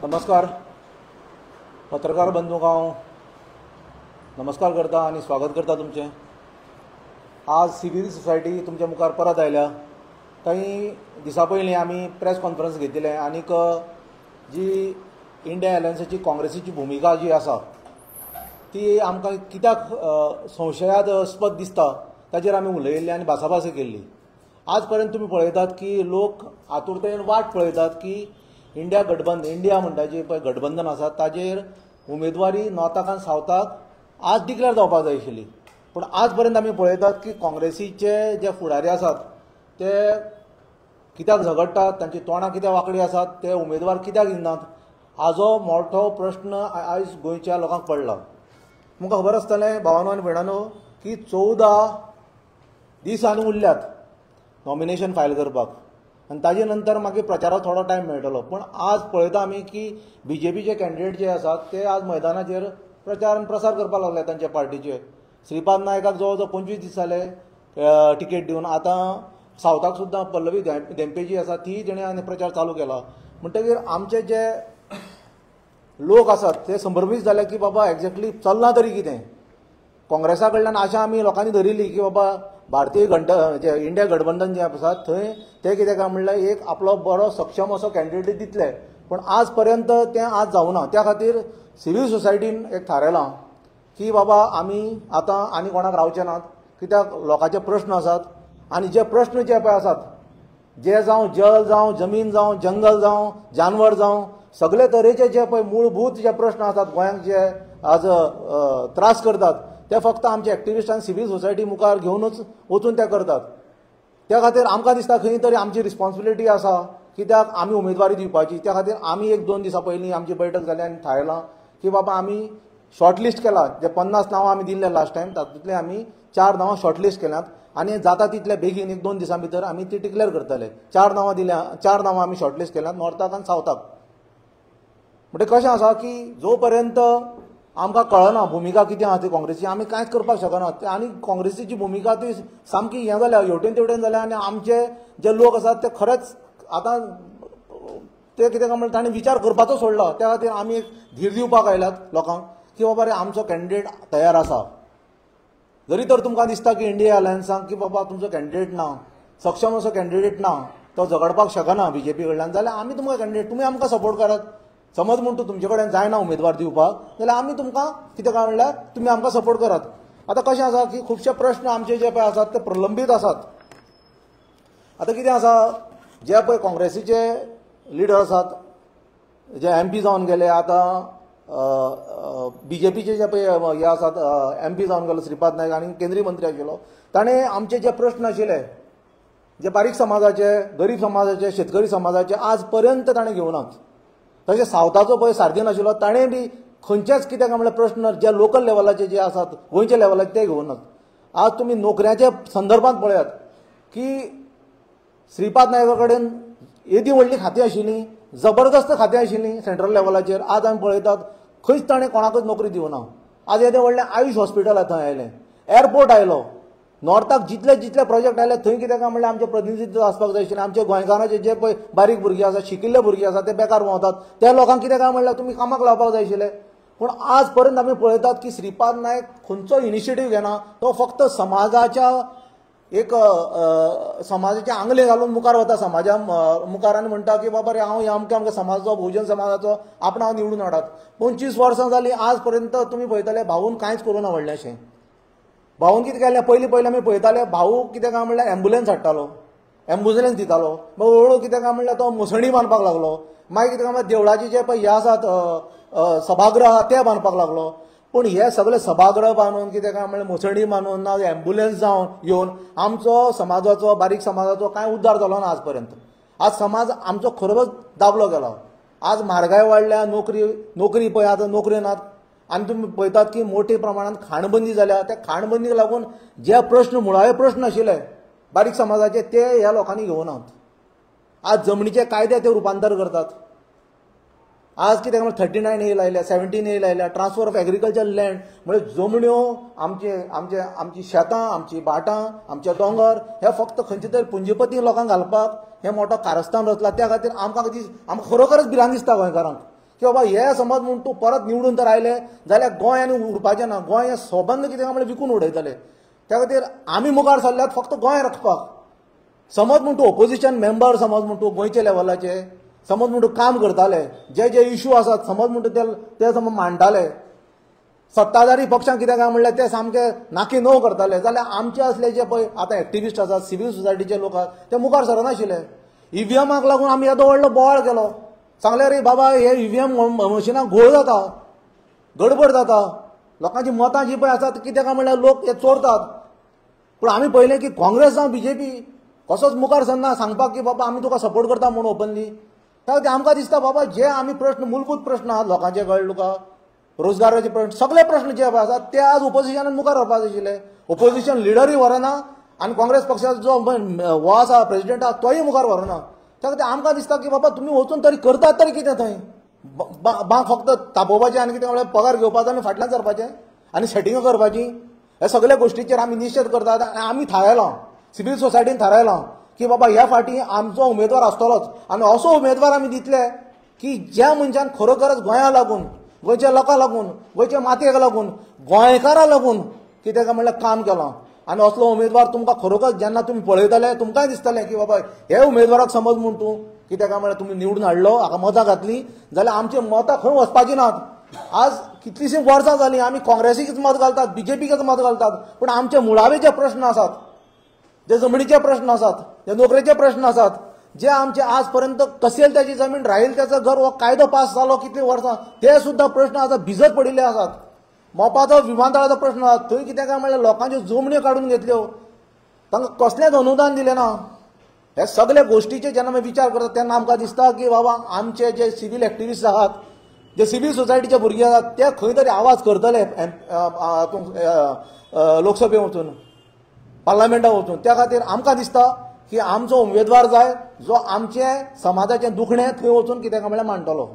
नमस्कार पत्रकार बंधू, हांव नमस्कार करता आणि स्वागत करता तुमचें। आज सिव्हिल सोसायटी तुमच्या मुखार परत आयल्या। काही दिसा पयलीं आमी प्रेस कॉन्फरन्स घेतिल्लें आनीक जी इंडिया अलायन्साची काँग्रेसीची भुमिका जी आसा ती आमकां कित्याक संशयास्पद दिसता ताचेर आमी उलयिल्ले आनी भासाभास केल्ली। आज पर्यंत तुमी पळयतात की लोक आतुरतेन वाट पळयतात की इंडिया गठबंधन, इंडिया म्हणटा जी पळय गठबंधन आसा ताजेर उमेदवारी नॉर्थाक आनी सावथाक आज डिक्लेअर जावपाक जाय आशिल्ली। पूण आज पर्यंत आमी पळयतात की काँग्रेसीचे जे फुडारी आसात ते कित्याक झगडटात, तांची तोंडां कित्याक वांकडी आसात, ते उमेदवार कित्याक दिनात, हाजो मोठो प्रश्न आयज गोंयच्या लोकांक पडला। तुमकां खबर आसतलें भावांनो आनी भयणांनो की 14 दीस आनी उरल्यात नॉमिनेशन फायल करपाक आनी ताजे नंतर मागीर प्रचाराक थोडो टायम मेळटलो। पूण आज पळयता आमी की बीजेपीचे कॅन्डिडेट जे आसात ते आज मैदानाचेर प्रचार आनी प्रसार करपाक लागले तांच्या पार्टीचे। श्रीपाद नायकाक जवळ जवळ 25 दीस जाले टिकेट दिवन। आतां सावथाक सुद्दां पल्लवी धेंपे जी आसा ती जेणे आनी प्रचार चालू केला। म्हणटकीर आमचे जे लोक आसात ते संभ्रमीत जाले की बाबा एक्झॅक्टली चलना तरी कितें। काँग्रेसा कडल्यान आशा आमी लोकांनी धरिल्ली की बाबा भारतीय जे इंडिया गठबंधन जे आसा थंय ते कितें काय म्हणल्यार एक आपलो बरो सक्षम असो कॅन्डिडेट दितले। पण आज पर्यंत तें आज जावना। त्या खातीर सिव्हिल सोसायटीन एक थारायलां की बाबा आमी आतां आनी कोणाक रावचे नात, कित्याक लोकांचे प्रश्न आसात आनी जे प्रश्न जे पळय आसात जे जावं जल जावं जमीन जावं जंगल जावं जानवर जावं सगळे तरेचे जे पळय मूलभूत जे प्रश्न आसात गोंयांक जे आज त्रास करतात ते फक्त आमचे एक्टिविस्ट आनी सिव्हिल सोसायटी मुखार घेवनूच वचून ते करतात। त्या खातीर आमकां दिसता खंय तरी आमची रिस्पॉन्सिबिलिटी आसा कित्याक आमी उमेदवारी दिवपाची। त्या खातीर आमी 1-2 दिसा पयलीं आमची बैठक जाली आनी थारायलां की बाबा आमी शॉर्टलिस्ट केला। जे 50 नांवां आमी दिल्ले लास्ट टायम तातूंतले आमी 4 नांवां शॉर्टलिस्ट केल्यात आनी जाता तितले बेगीन 1-2 दिसां भितर आमी ती डिक्लेअर करतले। 4 नांवां दिल्या, 4 नांवां आमी शॉर्टलिस्ट केल्यात नॉर्थाक आनी सावथाक। म्हणजे कशें आसा की जो पर्यंत आमकां कळना भुमिका कितें आहा ती काँग्रेसीची आमी कांयच करपाक शकनात। आनी काँग्रेसीची भुमिका ती सामकी हें जाल्या हेवटेन तेवटेन जाल्या आनी आमचे जे लोक आसात ते खरेंच आतां ते कितें काय म्हणटा तांणी विचार करपाचो सोडला। त्या खातीर आमी एक धीर दिवपाक आयल्यात लोकांक की बाबा रे आमचो कॅन्डिडेट तयार आसा। जरी तर तुमकां दिसता की इंडिया अलायन्साक की बाबा तुमचो कॅन्डिडेट ना, सक्षम असो कॅन्डिडेट ना, तो झगडपाक शकना बीजेपी कडल्यान, जाल्यार आमी तुमकां कॅन्डिडेट तुमी आमकां सपोर्ट करात। समज म्हणून तुमचे कडेन जायना उमेदवार दिवपाक जाल्यार आमी तुमकां कितें काय म्हणल्यार तुमी आमकां सपोर्ट करात। आतां कशें आसा की खुबशे प्रश्न आमचे जे पळय आसात ते प्रलंबीत आसात। आतां कितें आसा जे पळय काँग्रेसीचे लिडर आसात जे MP जावन गेले, आतां बीजेपीचे जे पळय हे आसात MP जावन गेलो श्रीपाद नायक आनी केंद्रीय मंत्री आशिल्लो, ताणें आमचे जे प्रश्न आशिल्ले जे बारीक समाजाचे, गरीब समाजाचे, शेतकरी समाजाचे आज पर्यंत ताणें घेवनात। तशें सावथाचो पळय सारथी आशिल्लो ताणें बी खंयचेच कितें काय म्हणल्यार प्रश्न जे लोकल लेवलाचे जे आसात गोंयच्या लेवलाचे ते घेवनात। आज तुमी नोकऱ्याच्या संदर्भांत पळयात की श्रीपाद नायका कडेन येदी व्हडली खातीं आशिल्लीं, जबरदस्त खातीं आशिल्लीं सेंट्रल लेवलाचेर, आज आमी पळयतात खंयच ताणें कोणाकच नोकरी दिवना। आज येदें व्हडलें आयुश हॉस्पिटल थंय आयलें, एअरपोर्ट आयलो, नॉर्थाक जितले प्रोजेक्ट आयले थंय कितें काय म्हणल्यार आमचें प्रतिनिधित्व आसपाक जाय आशिल्लें। आमचे गोंयकारांचे जे पळय बारीक भुरगीं आसात, शिकिल्ले भुरगीं आसात ते बेकार भोंवतात, त्या लोकांक कितें काय म्हणल्यार तुमी कामाक लावपाक जाय आशिल्लें। पूण आज पर्यंत आमी पळयतात की श्रीपाद नायक खंयचो इनिशिएटीव घेना, तो फक्त समाजाच्या समाजाचे आंगले घालून मुखार वता समाजा मुखार आनी म्हणटा की बाबा रे हांव अमक्या समाजाचो, बहुजन समाजाचो आपणाक निवडून हाडात। 25 वर्सां जालीं आज पर्यंत तुमी पळयतले भाऊन कांयच करूना व्हडलेंशें। भाऊन कितें केलें पयलीं आमी पळयताले भाऊ कितें काय म्हणल्यार एम्बुलन्स हाडटालो, एम्बुलन्स दितालो, मागीर हळू कितें काय म्हणल्यार तो मुसणी बांदपाक लागलो, मागीर कितें काय म्हणल्यार देवळाचे जे पळय हे आसात सभागृह आहा ते बांदपाक लागलो। पूण हे सगळे सभागृह बांदून कितें काय म्हणल्यार मुसणी बांदून ना एम्बुलन्स जावन येवन आमचो समाजाचो, बारीक समाजाचो कांय उद्धार जालो ना आज पर्यंत। आज समाज आमचो खरोच दाबलो गेलो। आज म्हारगाय वाडल्या, नोकरी पळय आतां नोकऱ्यो नात आनी तुमी पळयतात की मोठ्या प्रमाणांत खाणबंदी जाल्या। त्या खाणबंदीक लागून जे प्रश्न मुळावे प्रश्न आशिल्ले बारीक समाजाचे ते ह्या लोकांनी घेवनात। आज जमनीचे कायदे ते रुपांतर करतात। आज कितें 39A लायल्या, 17A लायल्या, ट्रान्सफर ऑफ एग्रीकल्चर लँड म्हणजे जमण्यो आमची शेतां, आमची भाटां, आमचे दोंगर हे फक्त खंयचे तरी पुंजीपती लोकांक घालपाक हे मोठो कारस्थान रचला। त्या खातीर आमकां खरोखरच भिरांत दिसता गोंयकारांक की बाबा हे समज म्हूण तूं परत निवडून तर आयले जाल्यार गोंय आनी उरपाचें ना, गोंय हें सोबंद कितें म्हळ्यार विकून उडयतले. त्या खातीर आमी मुखार सरल्यात फक्त गोंय राखपाक. समज म्हूण तूं ओपोजिशन मेंबर समज म्हूण तूं गोंयचे लेवलाचे समज म्हूण तूं काम करताले, जे जे इश्यू आसात समज म्हूण तूं ते समज मांडटाले, सत्ताधारी पक्षांक कितें काय म्हणलें ते सामके नाकी नो करताले, जाल्यार आमचे असले जे पळय आतां एक्टिविस्ट आसात, सिव्हिल सोसायटीचे लोक आसात ते मुखार सरनाशिल्ले. ईव्हीएमाक लागून आमी येदो व्हडलो बोवाळ केलो. सांगले रे बाबा हे ईव्हीएम मशिनाक घोळ जाता, गडबड जाता, लोकांची मतां जी पळय आसात कितें काय म्हणल्यार लोक हे चोरतात. पूण आमी पळयलें की काँग्रेस जावं बीजेपी कसोच मुखार सरना सांगपाक की बाबा आमी तुका सपोर्ट करता म्हणून ओपनली. त्या खातीर आमकां दिसता बाबा जे आमी प्रश्न मूलभूत प्रश्न आहात लोकांचे, कळ्ळे तुका, रोजगाराचे प्रश्न, सगळे प्रश्न जे आसात ते आज ओपोजिशनान मुखार व्हरपाक जाय आशिल्ले. ओपोजिशन लिडरूय व्हरना आनी काँग्रेस पक्षाचो जो हो आसा प्रेसिडेंट आसा तोय मुखार व्हरना. त्या खातीर आमकां दिसता की बाबा तुमी वचून तरी करतात तरी कितें थंय, फक्त तापोवपाचें आनी कितें म्हळ्यार पगार घेवपाचो आनी फाटल्यान सरपाचें आनी सेटिंगां करपाची. हे सगळे गोश्टीचेर आमी निशेध करतात. आनी आमी थारायलां, सिव्हिल सोसायटीन थारायलां की बाबा ह्या फाटी आमचो उमेदवार आसतलोच आनी असो उमेदवार आमी दितले की ज्या मनशान खरोखरच गोंया लागून, गोंयच्या लोकांक लागून, गोंयच्या मातयेक लागून, गोंयकारांक लागून कितें काय म्हणल्यार काम केलां. आनी असलो उमेदवार तुमकां खरोखर जेन्ना तुमी पळयतले तुमकांय दिसतलें की बाबा हे उमेदवाराक समज म्हूण तूं कितें काय म्हळ्यार तुमी निवडून हाडलो, हाका मतां घातली जाल्यार आमची मतां खंय वचपाची नात. आज कितलीशीं वर्सां जालीं आमी काँग्रेसीकच मत घालतात, बीजेपीकच मत घालतात, पूण आमचे मुळावे जे प्रश्न आसात, जे जमनीचे प्रश्न आसात, जे नोकरेचे प्रश्न आसात, जे आमचे आज पर्यंत कसेल त्याची जमीन राहील त्याचं घर हो कायदो पास जालो कितली वर्सां, ते सुद्धा प्रश्न आता भिजत पडिल्ले आसात. मोपाचो विमानतळाचो प्रश्न आसा, थंय कितें काय म्हणल्यार लोकांच्यो जमन्यो काडून घेतल्यो, तांकां कसलेंच अनुदान दिलें ना. हे सगळे गोश्टीचे जेन्ना आमी विचार करतात तेन्ना आमकां दिसता की बाबा आमचे जे सिव्हिल एक्टिविस्ट आहात, जे सिव्हिल सोसायटीचे भुरगे आसात ते खंय तरी आवाज करतले लोकसभेत वचून, पार्लमेंटात वचून. त्या खातीर आमकां दिसता की आमचो उमेदवार जाय जो आमचे समाजाचें दुखणें थंय वचून कितें काय म्हळ्यार मांडटलो.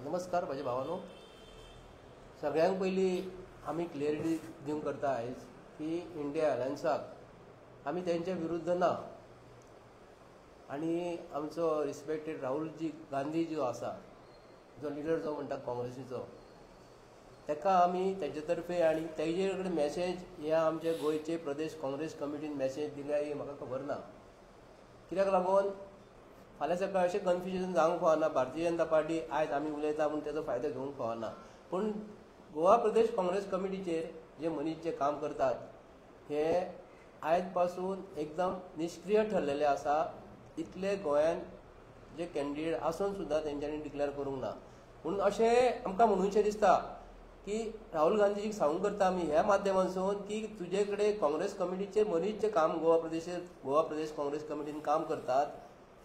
नमस्कार म्हज्या भावानो. सगळ्यांक पयलीं आमी क्लियरिटी दिवंक करता आयज की इंडिया अलायन्साक आमी तेंच्या विरुद्ध ना. आनी आमचो रिस्पेक्टेड राहुलजी गांधी जो आसा, जो लिडर जो म्हणटा काँग्रेसीचो, ताका आमी तेजे तर्फे आनी तेजे कडेन मॅसेज ह्या आमच्या गोंयचे प्रदेश काँग्रेस कमिटीन मॅसेज दिल्या ही म्हाका खबर ना. कित्याक लागून फाल्यां सकाळ अशें कन्फ्युजन जावंक फावना. भारतीय जनता पार्टी आयज आमी उलयता पूण तेजो फायदो घेवंक फावना. पूण गोवा प्रदेश काँग्रेस कमिटीचेर जे मनीस जे काम करतात हे आयज पासून एकदम निश्क्रिय ठरलेले आसा. इतले गोंयान जे कॅन्डिडेट आसून सुद्दां तेंच्यांनी डिक्लेअर करूंक ना. पूण अशें आमकां म्हणूनशें दिसता की राहुल गांधीजीक सांगूंक करता आमी ह्या माध्यमांतसून की तुजे कडेन काँग्रेस कमिटीचे मनीस जे काम गोवा प्रदेश काँग्रेस कमिटीन काम करतात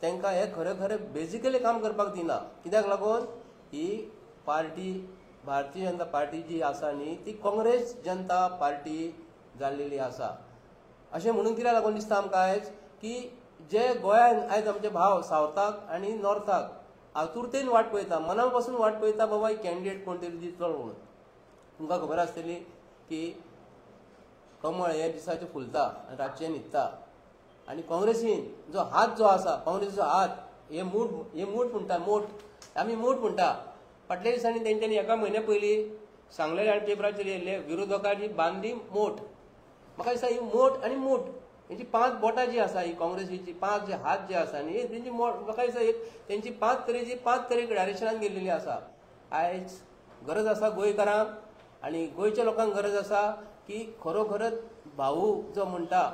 तांकां हे खरें खरें बेजिकली काम करपाक दिना. कित्याक लागून ही पार्टी भारतीय जनता पार्टी जी आसा न्ही ती काँग्रेस जनता पार्टी जाल्लेली आसा. अशें म्हणून कित्याक लागून दिसता आमकां आयज की जे गोंयान आयज आमचे भाव सावथाक आनी नॉर्थाक आतुरतेन वाट पळयता, मना पासून वाट पळयता बाबा कॅन्डिडेट कोण तरी दितलो म्हणून. तुमकां खबर आसतली की कमळ हे दिसाचें फुलता आनी रातचें न्हिदता. आनी काँग्रेसीन जो हात जो आसा, काँग्रेसीचो हात हे मूठ म्हणटा, मोठ आमी मूठ म्हणटा. फाटल्या दिसांनी तेंच्यांनी एका म्हयन्या पयलीं सांगलेले आनी पेपराचेर येयल्ले विरोधकांनी बांदली मोठ. म्हाका दिसता ही मोठ आनी मूठ तेंची 5 बोटां जी आसा, ही काँग्रेसीची 5 जे हात जे आसा न्ही तेंची म्हाका दिसता एक तेंची 5 तरेची 5 तरेक डायरेक्शनान गेल्लेली आसा. आयज गरज आसा गोंयकारांक आनी गोंयच्या लोकांक गरज आसा की खरोखरच भाऊ जो म्हणटा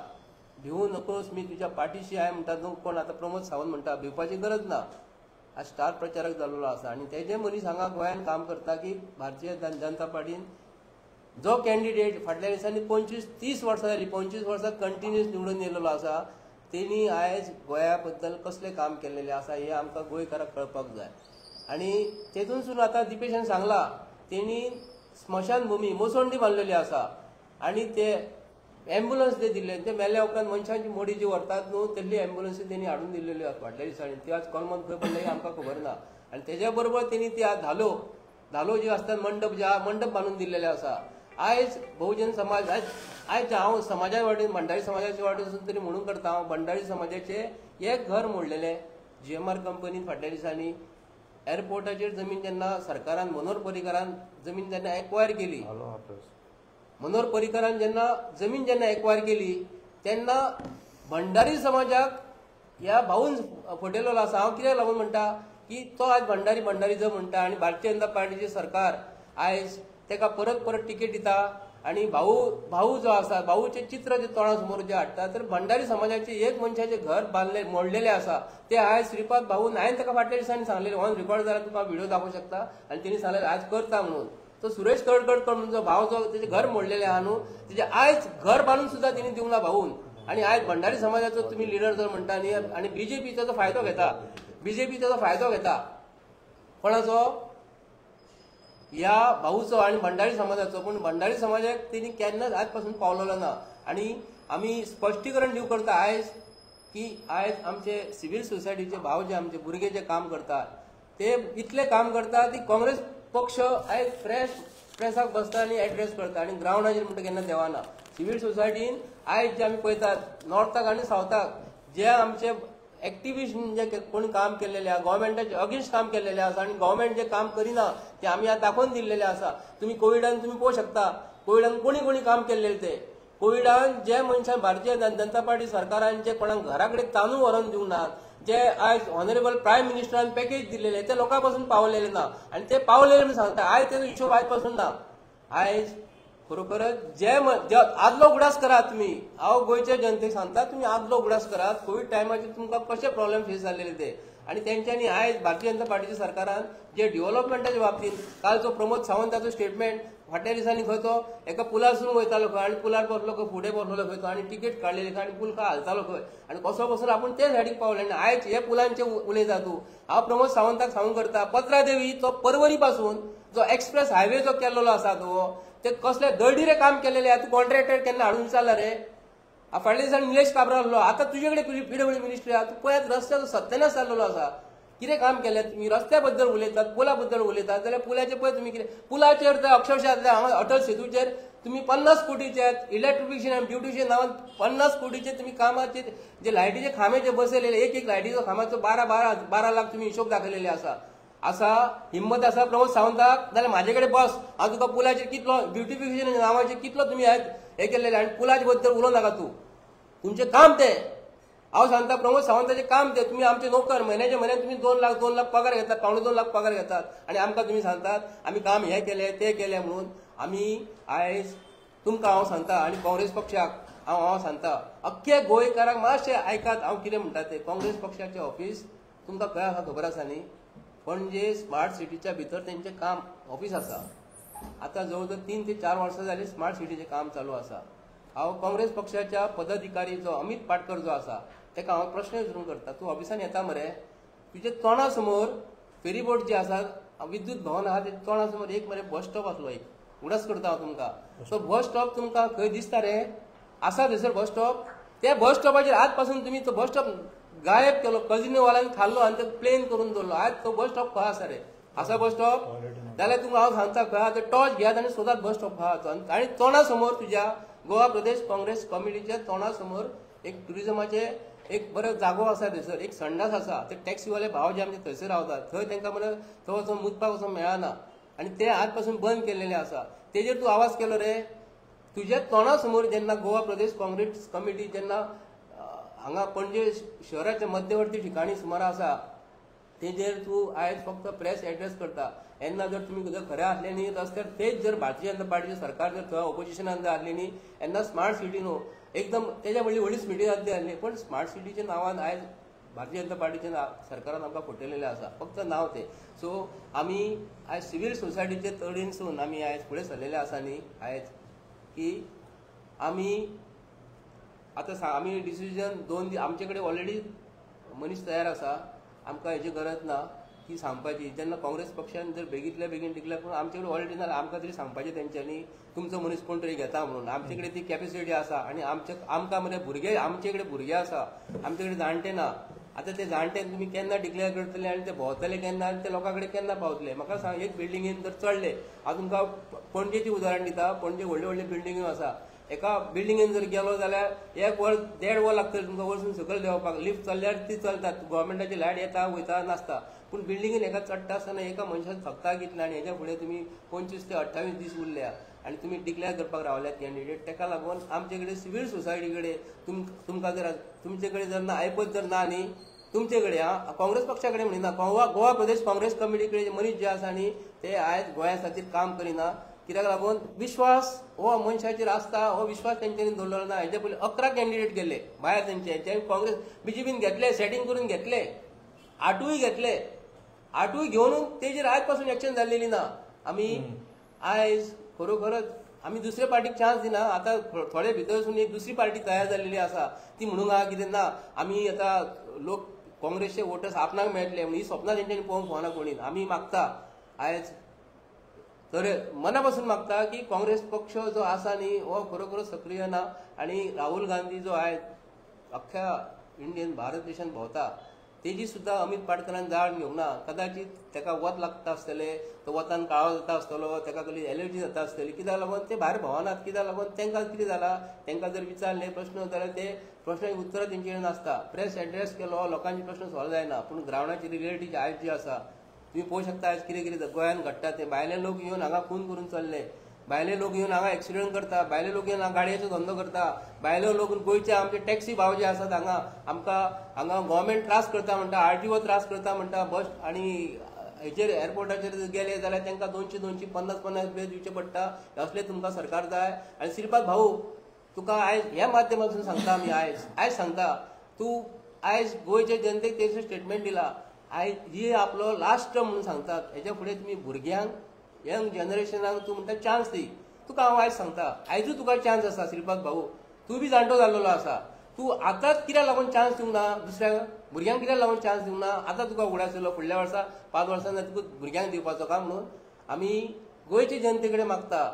भिवू नकोस मी तुज्या पाठीशी आहे म्हणटा न्हू, कोण आतां प्रमोद सावंत म्हणटा भिवपाची गरज ना. आज स्टार प्रचारक जाल्लो आसा आनी तेजे मनीस हांगा गोंयान काम करता की भारतीय जनता पार्टीन जो कॅन्डिडेट फाटल्या दिसांनी 25-30 वर्सां जाली, 25 वर्सां कंटिन्युअस निवडून येयल्लो आसा, तेणी आयज गोंया बद्दल कसलें काम केल्लेलें आसा हें आमकां गोंयकारांक कळपाक जाय. आनी तेतूनसून आतां दिपेशान सांगला तेणी स्मशान भुमी मोसोंडी बांदलेली आसा आनी ते एम्बुलन्स ते दिल्ले, ते मेल्या उपरांत मनशांची मोडी जी व्हरतात न्हू तेल्ली एम्बुलन्सी तेणी हाडून दिल्लेल्यो आसा फाटल्या दिसांनी. ती आज कलमन खंय पडले आमकां खबर ना. आनी तेज्या बरोबर तेणी ती आज धालो जी आसतात मंडप बांदून दिल्लेले आसा. आयज बहुजन समाज आयज हांव समाजा वाटेन भंडारी समाजाच्या वाटेसून तरी म्हणून करता हांव भंडारी समाजाचे एक घर मोडलेले GMR कंपनीन फाटल्या दिसांनी एअरपोर्टाचेर जमीन जेन्ना सरकारान मनोहर पर्रीकारान जमीन जेन्ना एक्वायर केली मनोहर पर्रीकारान जेन्ना जमीन एक्वायर केली तेन्ना भंडारी समाजाक ह्या भाऊन फटयलो आसा. हांव कित्याक लागून म्हणटा की तो आज भंडारीजम म्हणटा आनी भारतीय जनता पार्टीचे सरकार आयज तेका परत परत टिकेट दिता आनी भाऊ जो आसा भाऊचे चित्र जे तोंडा समोर जे हाडटा तर भंडारी समाजाचे एक मनशाचे घर बांदले मोडलेले आसा ते आयज श्रीपाद भाऊन हांवें ताका फाटल्या दिसांनी सांगलेले ऑन रिकॉर्ड जाल्यार तुका व्हिडिओ दाखोवंक शकता आनी तेणी सांगलें आयज करता म्हणून. तो सुरेश कडकडकर म्हणून जो भाव जो तेजे घर मोडलेले आहा न्हू तेजे आयज घर बांदून सुद्धा तेणी दिवंक ना भाऊन. आनी आयज भंडारी समाजाचो तुमी लिडर जर म्हणटा न्ही आनी BJP ताचो फायदो घेता कोणाचो ह्या भाऊचो आनी भंडारी समाजाचो. पूण भंडारी समाजाक तेणी केन्नाच आज पासून पावलेलो ना आनी आमी स्पश्टीकरण दिवंक करता आयज की आयज आमचे सिव्हिल सोसायटीचे भाव जे आमचे भुरगे जे काम करतात ते इतले काम करतात की काँग्रेस पक्ष आयज प्रेसाक बसता आनी एड्रेस करता आनी ग्रावंडाचेर म्हणटा केन्ना देवाना. सिव्हिल सोसायटीन आयज जे आमी पळयतात नॉर्थाक आनी सावथाक जे आमचे एक्टिविस्ट जे कोणी काम केलेले आहा गव्हर्मेंटाचे अगेन्स्ट काम केलेले आसा आनी गव्हर्मेंट जे काम करिना ते आमी आतां दाखोवन दिल्लेले आसा. तुम्ही कोविडान तुम्ही पळोवंक शकता कोविडान कोणी काम केलेले ते कोविडान जे मनशान भारतीय जनता पार्टी सरकारान जे कोणाक घरा कडेन तांदूळ व्हरून दिवंक ना जे आयज ऑनरेबल प्रायम मिनिस्टरान पॅकेज दिलेले ते लोकां पासून पावलेले ना आनी ते पावलेले म्हणून सांगता आयज तेजो हिशोब आयज पासून ना. आयज खरोखरच जे आदलो उगडास करात तुम्ही हांव गोंयच्या जनतेक सांगता तुम्ही आदलो उगडास करात कोविड टायमाचेर तुमकां कशे प्रॉब्लेम फेस जाल्लेले ते आनी तेंच्यांनी आयज भारतीय जनता पार्टीच्या सरकारान जे डेव्हलपमेंटाच्या बाबतींत कालचो प्रमोद सावंताचो स्टेटमेंट फाटल्या दिसांनी खंय तो एका पुलारसून वयतालो खंय आनी पुलार बसलो खंय फुडें बसलो खंय तो आनी टिकेट काडलेली खंय आनी पूल खंय हालतालो खंय आनी कसो बसून आपूण ते सायडीक पावले आनी आयज हे पुलांचे उलयता तूं. हांव प्रमोद सावंताक सांगूंक करता पत्रादेवी तो परवरी पासून जो एक्सप्रेस हायवे जो केल्लो आसा तो ते कसले दळदिरे काम केलेले तूं कॉन्ट्रॅक्टर केन्ना हाडून विचारला रे. फाटल्या दिसांनी निलेश काब्राल आसलो आतां तुजे कडेन PWD मिनिस्ट्री आहा तूं पळयात रस्त्याचो सत्यानाश जाल्लो आसा. कितें काम केलें तुमी रस्त्या बद्दल उलयतात पुला बद्दल उलयतात जाल्यार पुलाचे पळय तुमी कितें पुलाचेर तर अक्षरशः हांगा अटल सेतूचेर तुमी 50 कोटीचे इलेक्ट्रिफिकेशन आनी ब्युटिफिकेशन नांवान 50 कोटीचे तुमी कामाचे जे लायटीचे खांबे जे बसयलेले एक लायटीचो खांबाचो 12 लाख तुमी हिशोब दाखयलेले आसा हिम्मत आसा प्रमोद सावंताक जाल्यार म्हाजे कडेन बस हांव तुका पुलाचेर कितलो ब्युटिफिकेशन नांवाचेर कितलो तुमी हे केलेले आनी पुलाचे बद्दल उलोवं नाका तूं तुमचें काम तें हांव सांगता प्रमोद सावंताचें काम तें तुमी आमचे नोकर म्हयन्यान तुमी 2 लाख पगार घेतात 2.5 लाख पगार घेतात आनी आमकां तुमी सांगतात आमी काम हे केलें तें केलें म्हणून. आमी आयज तुमकां हांव सांगता आनी काँग्रेस पक्षाक हांव सांगता अख्ख्या गोंयकारांक मातशें आयकात हांव कितें म्हणटा तें. काँग्रेस पक्षाचें ऑफिस तुमकां खंय आसा खबर आसा न्ही पणजे स्मार्ट सिटीच्या भितर तेंचें काम ऑफिस आसा. आतां जवळ जवळ 3 ते 4 वर्सां जालीं स्मार्ट सिटीचें काम चालू आसा. हांव काँग्रेस पक्षाच्या पदाधिकारी जो अमित पाटकर जो आसा तेका हांव प्रश्न विचारून करता तूं ऑफिसान येता मरे तुजे तोंडा समोर फेरीबोट जे आसा विद्युत भवन आहा तेजे तोंडा समोर एक मरे बस स्टॉप आसलो एक उगडास करता हांव तुमकां तो बस स्टॉप तुमकां खंय दिसता रे आसा थंयसर बस स्टॉप त्या बस स्टॉपाचेर आज पासून तुमी तो बस स्टॉप गायब केलो कजिनोवाल्यान खाल्लो आनी तो प्लेन करून दवरलो आज तो बस स्टॉप खंय आसा रे आसा बस स्टॉप जाल्यार तुमकां हांव सांगता खंय आहा तो टॉर्च घेयात आनी सोदात बस स्टॉप खंय आहा आनी तोंडा समोर तुज्या गोवा प्रदेश काँग्रेस कमिटीच्या तोंडा समोर एक टुरिजमाचे एक बरो जागो आसा थंयसर एक संडास आसा ते टॅक्सीवाले भाव जे आमचे थंयसर रावतात थंय तांकां मरे थंय वचून मुतपाक वचून मेळना आनी ते आज पासून बंद केल्लेले आसा. तेजेर तूं आवाज केलो रे तुज्या तोंडा समोर जेन्ना गोवा प्रदेश काँग्रेस कमिटी जेन्ना हांगा पणजे शहराच्या मध्यवर्ती ठिकाणी सुमार आसा तेजेर तूं आयज फक्त प्रेस एड्रेस करता. येन्ना जर तुमी जर खरें आसलें न्ही रस्त्यार तेच जर भारतीय जनता पार्टीचें सरकार जर थंय ऑपोजिशनान जर आसली न्ही येन्ना स्मार्ट सिटी न्हू एकदम तेज्या व्हडली स्मिटी जातली आसली पण स्मार्ट सिटीच्या नांवान आयज भारतीय जनता पार्टीच्या सरकारान आमकां फटयलेलें आसा फक्त नांव तें. सो आमी आयज सिव्हिल सोसायटीचे तडीनसून आमी आयज फुडें सरलेले आसा न्ही आयज की आमी आतां आमी डिसिजन 2 आमचे कडेन ऑलरेडी मनीस तयार आसा आमकां हेची गरज ना की सांगपाची जेन्ना काँग्रेस पक्षान जर बेगींतल्या बेगीन टिकल्या पूण आमचे कडेन ऑलरेडी ना आमकां तरी सांगपाचें तेंच्यांनी तुमचो मनीस कोण तरी घेता म्हणून आमचे कडेन ती कॅपेसिटी आसा आनी आमकां मरे भुरगे आमचे कडेन भुरगे आसा आमचे कडेन जाणटे ना आता ते जाणटे तुम्ही केन्ना डिक्लेअर करतले आणि ते भोंवतले केन्ना आणि ते लोकां कडेन केन्ना पावतले म्हाका सांग. एक बिल्डिंगेन जर चडले, हांव तुमकां पणजेची उदाहरण दिता. पणजे व्हडल्यो व्हडल्यो बिल्डिंग्यो आसा. एका बिल्डिंगेन जर गेलो जाल्यार 1 वर 1.5 वर लागतले तुमकां वरसून सकयल देंवपाक. लिफ्ट चल्ल्यार ती चलतात, गव्हर्मेंटाची लायट येता वयता नासता. पूण बिल्डिंगेन एका चडटा आसतना एका मनशान थकता कितले आणि हेच्या फुडें तुमी 25 ते 28 दीस उरल्या आणि तुमी डिक्लेअर करपाक रावल्यात कॅन्डिडेट. ताका लागून आमचे कडेन सिव्हील सोसायटी कडेन तुमकां जर तुमचे कडेन जर ना आयपत जर ना न्ही, तुमचे कडेन काँग्रेस पक्षा कडेन म्हणिना, गोवा प्रदेश काँग्रेस कमिटी कडेन मनीस जे आसा न्ही ते आयज गोंया खातीर काम करिना. कित्याक लागून विश्वास हो मनशाचेर आसता, हो विश्वास तेंच्यांनी दवरलेलो ना. हेचे पयलीं 11 कॅन्डिडेट गेले भायर तेंचे काँग्रेस बीजेपीन घेतले, सेटींग करून घेतले, 8य घेतले. 8य घेवन तेजेर आयज पासून एक्शन जाल्लेली ना. आमी आयज खरोखरच आमी दुसरे पार्टीक चान्स दिना. आतां थोडे भितरसून एक दुसरी पार्टी तयार जाल्लेली आसा. ती म्हणूंक आहा कितें ना आमी आतां लोक काँग्रेसचे वोटर्स आपणाक मेळटले म्हण ही स्वप्नां तेंच्यांनी पळोवंक फावना कोणीन. आमी मागता आयज तर मना पासून मागता की काँग्रेस पक्ष जो आसा न्ही हो खरोखरच सक्रीय ना. आणि राहुल गांधी जो आयज अख्ख्या इंडियन भारत देशान भोंवता तेजी सुद्दां अमित पाटकरान जाण घेवंक ना. कदाचित ताका वत लागता आसतले, तो वतान काळो जाता आसतलो, ताका कसली एलर्जी जाता आसतली. कित्याक लागून ते भायर भोंवनात. कित्याक लागून तांकां कितें जालां, तांकां जर विचारले प्रश्न जाल्यार ते प्रश्नाची उतरां तेंचे कडेन नासता. प्रेस एड्रेस केलो, लोकांचे प्रश्न सॉल्व जायना. पूण ग्रावंडाची रियलिटी आयज जी आसा तुम्ही पळोवंक शकता आयज कितें कितें गोंयांत घडटा ते. भायले लोक येवन हांगा खून करून चल्ले, भायले लोक येवन हांगा एक्सिडेंट करता, भायले लोक येवन हांगा गाडयेचो धंदो करता, भायले लोक गोंयचे आमचे टॅक्सी भाव जे आसात हांगा आमकां हांगा गव्हर्मेंट त्रास करता म्हणटा, आरटीओ त्रास करता म्हणटा. बस आणि हेचेर एअरपोर्टाचेर गेले जाल्यार तांकां 200-250 रुपया दिवचे पडटा. असले तुमकां सरकार जाय. आनी श्रीपाद भाऊ तुका आयज ह्या माध्यमांतून सांगता आमी आयज सांगता तूं आयज गोंयच्या जनतेक तेचो स्टेटमेंट दिला. आयज ही आपलो लास्ट टर्म म्हणून सांगतात. हेच्या फुडें तुमी भुरग्यांक यंग जनरेशनाक तूं म्हणटा चान्स दी. तुका हांव आयज सांगता आयजूय तुका चान्स आसा श्रीपाद भाऊ. तूं बी जाणटो जाल्लो आसा. तूं आतांच कित्याक लागून चान्स दिवंक ना दुसऱ्या भुरग्यांक कित्याक लागून चान्स दिवंक ना. आतां तुका उगडासलो फुडल्या वर्सा 5 वर्सांनी तुका भुरग्यांक दिवपाचो काम म्हणून. आमी गोंयचे जनते कडेन मागता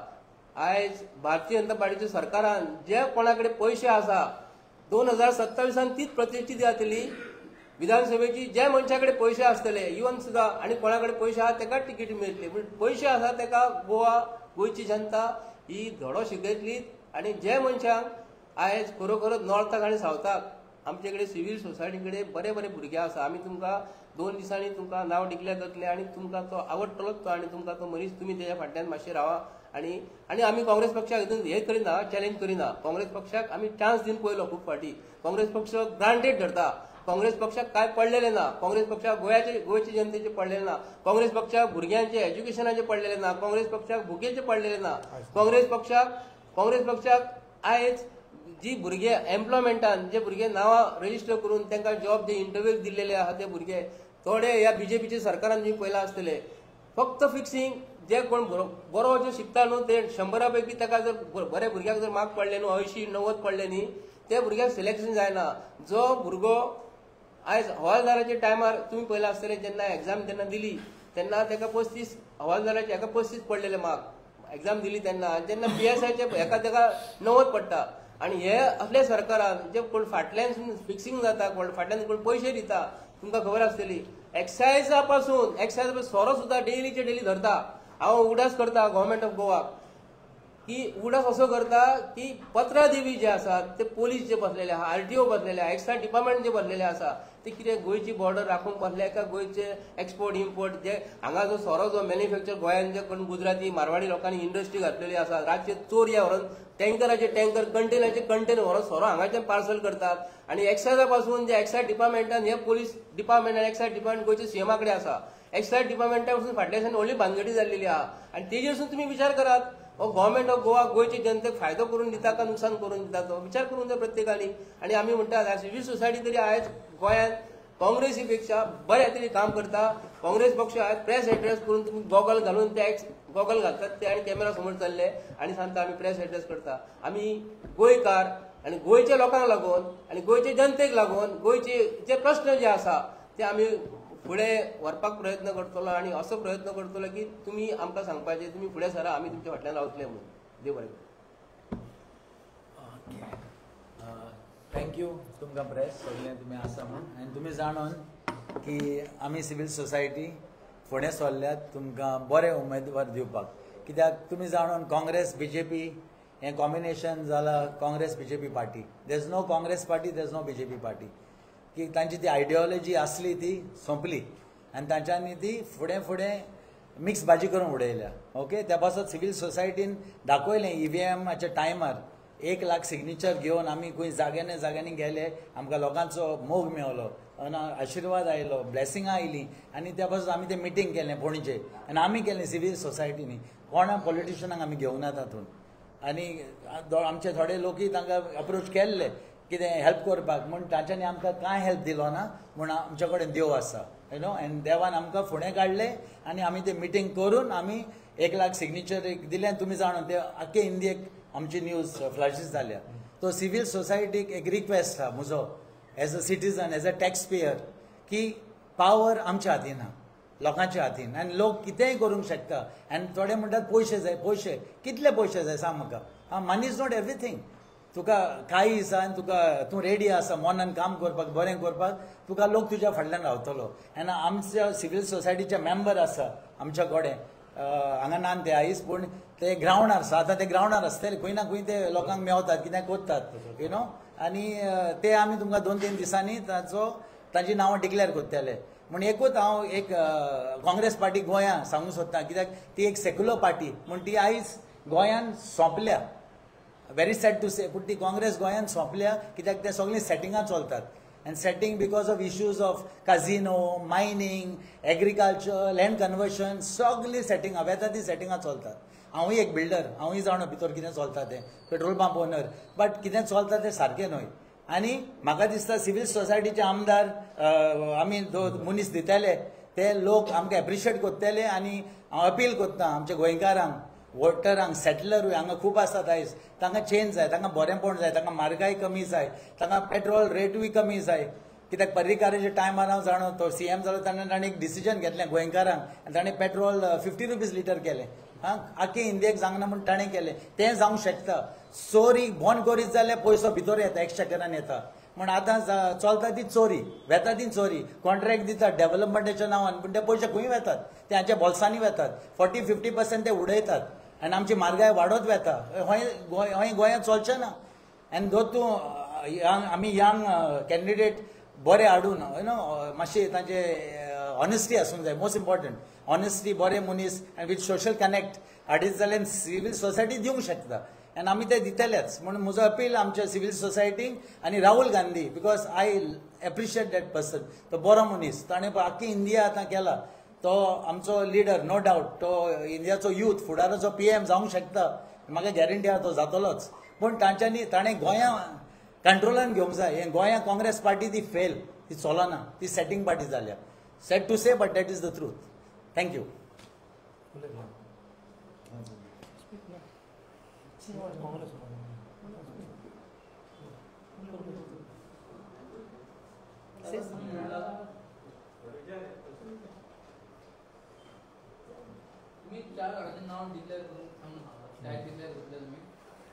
आयज भारतीय जनता पार्टीच्या सरकारान जे कोणा कडेन पयशे आसा 2027 तीच प्रतिश्ठीत जातली विधानसभेची. ज्या मनशा कडेन पयशे आसतले इवन सुद्दां आणि कोणा कडेन पयशे आहा ताकाच तिकीट मेळटली. पूण पयशे आसा ताका गोंयची जनता ही धडो शिकयतली. आणि जे मनशांक आयज खरोखरच नॉर्थाक आनी सावथाक आमचे कडेन सिव्हील सोसायटी कडेन बरे बरे भुरगे आसा. आमी तुमकां 2 दिसांनी तुमकां नांव डिक्लेअर जातलें आणि तुमकां तो आवडटलोच तो. आणि तुमकां तो मनीस तुमी तेच्या फाटल्यान मातशें रावा. आणि आमी काँग्रेस पक्षाक हितून हे करिना, चॅलेंज करिना. काँग्रेस पक्षाक आमी चान्स दिवन पळयलो खूब फाटी. काँग्रेस पक्ष ग्रांटेड धरता. काँग्रेस पक्षाक काय पडलेले ना. काँग्रेस पक्षाक गोंयचे जनतेचे पडलेले ना. काँग्रेस पक्षाक भुरग्यांचे एज्युकेशनाचे पडलेले ना. काँग्रेस पक्षाक भुकेचे पडलेले ना. काँग्रेस पक्षाक आयज जी भुरगे एम्प्लॉयमेंटान जे भुरगे नांवां रजिस्टर करून तांकां जॉब जे इंटरव्यूक दिल्लेले आहा ते भुरगे थोडे ह्या बीजेपीच्या सरकारान जी पयला आसतले फक्त फिक्सिंग. जे कोण बरो जो शिकता न्हू ते 100 पैकी ताका जर बरे भुरग्याक जर मार्क पडले न्हू 80-90 पडले न्ही ते भुरग्याक सिलेक्शन जायना. जो भुरगो आयज हवालदाराच्या टायमार तुमी पयला आसतले जेन्ना एग्जाम जेन्ना दिली तेन्ना ताका 35 हवालदाराचे हाका 35 पडलेले मार्क एग्जाम दिली तेन्ना. जेन्ना PSIचे हेका ताका 90 पडटा. आणि हे असले सरकारान जे कोण फाटल्यान फिक्सिंग जाता कोण फाटल्यान कोण पयशे दिता तुमकां खबर आसतली. एक्सायजा पासून सोरो सुद्दां डेलीचे डेली धरता. हांव उगडास करता गव्हर्मेंट ऑफ गोवा की उगडास असो करता की पत्रां दिवी जे आसात ते पोलीस जे बसलेले आहा, आरटीओ बसलेले आहा, एक्स्ट्रा डिपार्टमेंट जे बसलेले आसा ते कितें गोंयची बॉर्डर राखूंक बसले का गोंयचे एक्सपोर्ट इम्पोर्ट जे हांगा जो सोरो जो मॅन्युफॅक्चर गोंयान जे कोण गुजराती मारवाडी लोकांनी इंडस्ट्री घातलेली आसा रातचे चोरया व्हरून टँकराचे टँकर कंटेनराचे कंटेनर व्हरून सोरो हांगाचे पार्सल करतात. आणि एक्सायजा पासून जे एक्सायज डिपार्टमेंटान हे पोलीस डिपार्टमेंट आणि एक्सायज डिपार्टमेंट गोंयच्या सीएमा कडेन आसा. एक्सायज डिपार्टमेंटा पासून फाटल्याच्यान व्हडली भानगडी जाल्लेली आहा. आणि तेजेरसून तुमी विचार करात हो गव्हर्मेंट ऑफ गोवा गोंयचे जनतेक फायदो करून दिता का नुकसान करून दिता तो विचार करून जाय प्रत्येकानी. आणि आमी म्हणटा सिव्हील सोसायटी तरी आयज गोंयांत काँग्रेसी पेक्षा बऱ्या तरी काम करता. काँग्रेस पक्ष आयज प्रेस एड्रेस करून तुमी गॉगल घालून ते गॉगल घालतात ते आणि कॅमेरा समोर चालले आणि सांगता आमी प्रेस एड्रेस करता. आमी गोंयकार आणि गोंयच्या लोकांक लागून आणि गोंयच्या जनतेक लागून गोंयचे जे प्रश्न जे आसा ते आमी फुडें व्हरपाक प्रयत्न करतलो. आणि असो प्रयत्न करतलो की तुमी आमकां सांगपाचें तुमी फुडें सरा आमी तुमच्या फाटल्यान रावतले म्हणून. देव बरें. थँक्यू तुमकां प्रेस सगळें तुमी आसा म्हणून आनी तुमी जाणून की आमी सिवील सोसायटी फुडें सरल्यात तुमकां बरे उमेदवार दिवपाक कित्याक तुमी जाणून काँग्रेस BJP हें कॉम्बिनेशन जालां Congress BJP party there is no Congress party there is no BJP party की तांची ती आयडियोलॉजी आसली ती सोंपली आनी तांच्यांनी ती फुडें फुडें मिक्स भाजी करून उडयल्या ओके त्या पासत सिवील सोसायटीन दाखयलें EVMच्या टायमार 1 लाख सिग्नेचर घेवन आमी खंय जाग्यांनी गेले आमकां लोकांचो मोग मेळलो आशिर्वाद आयलो ब्लेसिंगां आयलीं आनी त्या पासून आमी तें मिटींग केलें पणजे आनी आमी केलें सिवील सोसायटीनी कोणा पॉलिटिशनाक आमी घेवना तातूंत आनी आमचे थोडे लोकूय तांकां अप्रोच केल्ले कितें हेल्प करपाक म्हूण तांच्यांनी आमकां कांय हेल्प दिलो ना म्हूण आमचे कडेन देव आसा यू नो एन्ड देवान आमकां फुडें काडलें आनी आमी तें मिटींग करून आमी 1 लाख सिग्नेचर दिले आनी तुमी जाणून ते आख्खे इंडियेक आमची न्यूज फ्लॅशीस जाल्या तो सिवील सोसायटीक एक रिक्वेस्ट आहा म्हजो as a citizen as a tax pair की पावर आमच्या हातीन आहा लोकांच्या हातीन आनी लोक कितेंय करूंक शकता आनी थोडे म्हणटात पयशे जाय पयशे कितले पयशे जाय सांग म्हाका मनी इज नॉट एवरीथींग तुका काही दिसान तुका तूं रेडी आसा मनान काम करपाक बरें करपाक तुका लोक तुज्या फाटल्यान रावतलो आनी आमच्या सिवील सोसायटीचे मेंबर आसा आमच्या कडेन हांगा नान ते आयज पूण ते ग्रावंडार आसा आतां ते ग्रावंडार आसतले खंय ना खंय ते लोकांक मेवतात कितें करतात यू नो आनी ते आमी तुमकां 2-3 दिसांनी तांची नांवां डिक्लेअर करतले म्हण एकूच हांव एक काँग्रेस पार्टी गोंयांत सांगूंक सोदतां कित्याक ती एक सेक्युलर पार्टी म्हण ती आयज गोंयांत सोंपल्या व्हेरी सॅड टू से पूण ती काँग्रेस गोंयांत सोंपल्या कित्याक ते सगळीं सेटिंगां चलतात and setting because of issues of casino, mining, agriculture, land conversion, सगळी सेटिंग हांवें ती सेटिंगां चलतात हांवूय एक बिल्डर हांवूय जाणो भितर कितें चलता तें पेट्रोल पंप ओनर बट कितें चलता तें सारकें न्हय आनी म्हाका दिसता सिवील सोसायटीचे आमदार आमी मनीस दिताले ते लोक आमकां एप्रिशिएट करतले आनी हांव अपील करता आमच्या गोंयकारांक वोटरांक सेटलरूय हांगा खूब आसात आयज तांकां चेंज जाय तांकां बरेंपण जाय तांकां म्हारगाय कमी जाय तांकां पेट्रोल रेटूय कमी जाय कित्याक पर्रीकाराच्या टायमार हांव जाणो तो CM जालो तेन्ना ताणें एक डिसिजन घेतलें गोंयकारांक आनी ताणें पेट्रोल 50 रुपीज लिटर केलें आख्खे इंडियेक जावना म्हूण ताणें केलें तें जावंक शकता चोरी बंद करीत जाल्यार पयसो भितर येता एक्सचेकरान येता म्हण आतां चलता ती चोरी वेता ती चोरी कॉन्ट्रॅक्ट दितात डेव्हलपमेंटाच्या नांवान पूण ते पयशे खंय वेतात ते हांच्या बोल्सांनी वेतात 40-50% ते उडयतात आनी आमची म्हारगाय वाडत वेता हय गोंयांत चलचें ना आनी दो तूं आमी यंग कॅन्डिडेट बरे हाडून यू नो मातशें तांचे ऑनेस्टी आसूंक जाय मोस्ट इम्पॉर्टंट ऑनेस्टी बरे मनीस आनी वीथ सोशल कनेक्ट हाडीत जाल्यार सिवील सोसायटी दिवंक शकता आनी आमी ते दितलेच म्हणून म्हजो अपील आमच्या सिवील सोसायटीक आनी Rahul Gandhi because I appreciate that person तो बरो मनीस ताणें आख्खी इंडिया आतां केला तो आमचो लिडर नो डावट तो इंडियाचो यूथ फुडाराचो PM जावंक शकता म्हाका गॅरंटी आहा तो जातलोच पूण ताणें गोंयां कंट्रोलान घेवंक जाय हें गोंयां काँग्रेस पार्टी ती फेल ती चलना ती सेटिंग पार्टी जाल्या sad to say but that is the truth thank you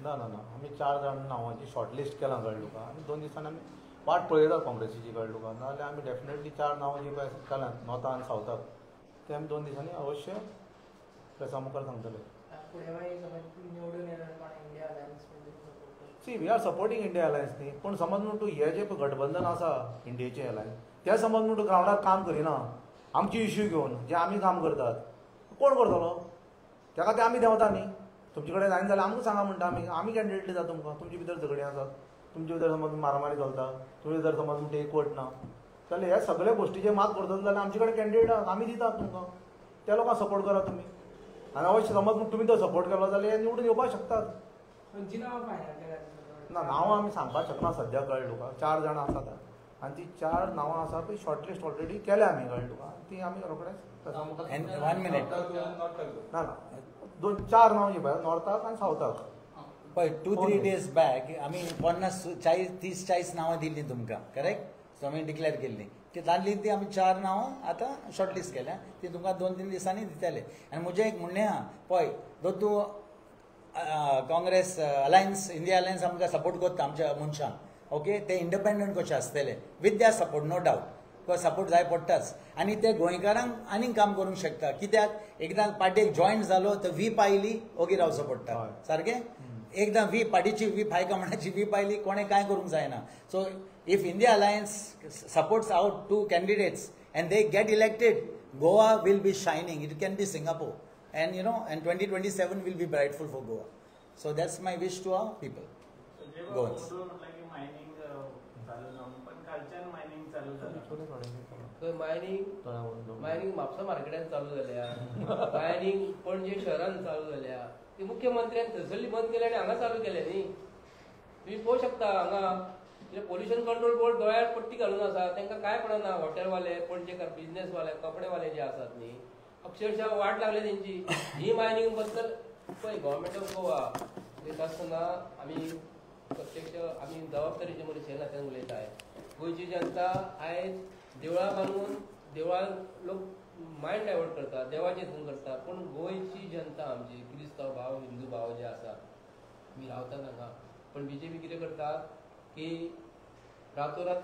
ना आमी 4 जाण नांवांची शॉर्टलिस्ट केलां कळ्ळें तुका आनी 2 दिसांनी आमी वाट पळयता काँग्रेसीची कळ्ळें तुका नाजाल्यार आमी डेफिनेटली 4 नांवां जी पळय केल्यात नॉर्थाक आनी सावथाक ते आमी 2 दिसांनी अवश्य प्रेसा मुखार सांगतले सी we are supporting India alliance न्ही पूण समज म्हणून तूं हे जे गठबंधन आसा इंडियेचें अलायन्स ते समज म्हणून तूं ग्रावंडार काम करिना आमचे इश्यू घेवन जे आमी काम करतात कोण करतलो ताका ते आमी देंवता न्ही तुमचे कडेन जायना जाल्यार आमकां सांगा म्हणटा आमी कॅन्डिडेट दिता तुमकां तुमचे भितर झगडीं आसात तुमचे भितर समज मारामारी चलता तुमचे भितर समज म्हणटा एकवट ना जाल्यार ह्या सगळ्या गोश्टीचेर मात करतलो जाल्यार आमचे कडेन कॅन्डिडेट आहात आमी दितात तुमकां त्या लोकांक सपोर्ट करा तुमी आनी अवश्य समज तुमी तो सपोर्ट केलो जाल्यार निवडून येवपाक शकतात ना नांवां आमी सांगपाक शकना सद्या कळ्ळें तुका 4 जाणां आसात आनी ती 4 नांवां आसा पळय शॉर्टलिस्ट ऑलरेडी केल्या आमी कळ्ळें तुका ती आमी रोखडेच 1 मिनिट ना 4 नांव जी पळय नॉर्थाक आनी सावथाक पळय 2-3 days बॅक आमी 30-40 नांवां दिल्लीं तुमकां करेक्ट सो आमी डिक्लेअर केल्लीं ती तांतली ती आमी 4 नांवां आतां शॉर्टलिस्ट केल्या ती तुमकां 2-3 दिसांनी दितले आनी म्हजें एक म्हणणें आहा पळय जर तूं काँग्रेस अलायन्स इंडिया अलायन्स आमकां सपोर्ट करता आमच्या मनशांक ओके ते इंडिपेंडंट कशें आसतले विथ द्या सपोर्ट नो डावट सपोर्ट जाय पडटाच आनी ते गोंयकारांक आनीक काम करूंक शकता कित्याक एकदां पार्टेक जॉयंट जालो तर व्हीप आयली ओगी रावचो पडटा सारकें एकदां व्हीप पार्टीची व्हीप हायकमांडाची व्हीप आयली कोणें कांय करूंक जायना so if India alliance supports out 2 candidates and they get elected, Goa will be shining. It can be Singapore, and and 2027 will be brightful for Goa. So that's my wish to our people. Goans. Mining Mapusa मार्केटान चालू जाल्या mining पणजे शहरान चालू जाल्या ती मुख्यमंत्र्यान थंयसरली बंद केल्या आनी हांगा चालू केल्या न्ही तुम्ही पळोवंक शकता हांगा पोल्युशन कंट्रोल बोर्ड दोळ्यार पट्टी घालून आसा तांकां काय पडना हॉटेलवाले पणजेकार बिझनेसवाले कपडेवाले जे आसात न्ही अक्षरशः वाट लागली तेंची ही मायनिंग बद्दल पळय गव्हर्मेंट ऑफ गोवा येता आसतना आमी प्रत्यक्ष आमी जबाबदारीचे मनीस हे नात्यान उलयताय गोंयची जनता आयज देवळां बांदून देवळां लोक मायंड डायवर्ट करता देवाचे हितून करता पूण गोंयची जनता आमची क्रिस्तांव भाव हिंदू भाव जे आसा आमी रावतात हांगा पण बीजेपी कितें करतात की रातोरात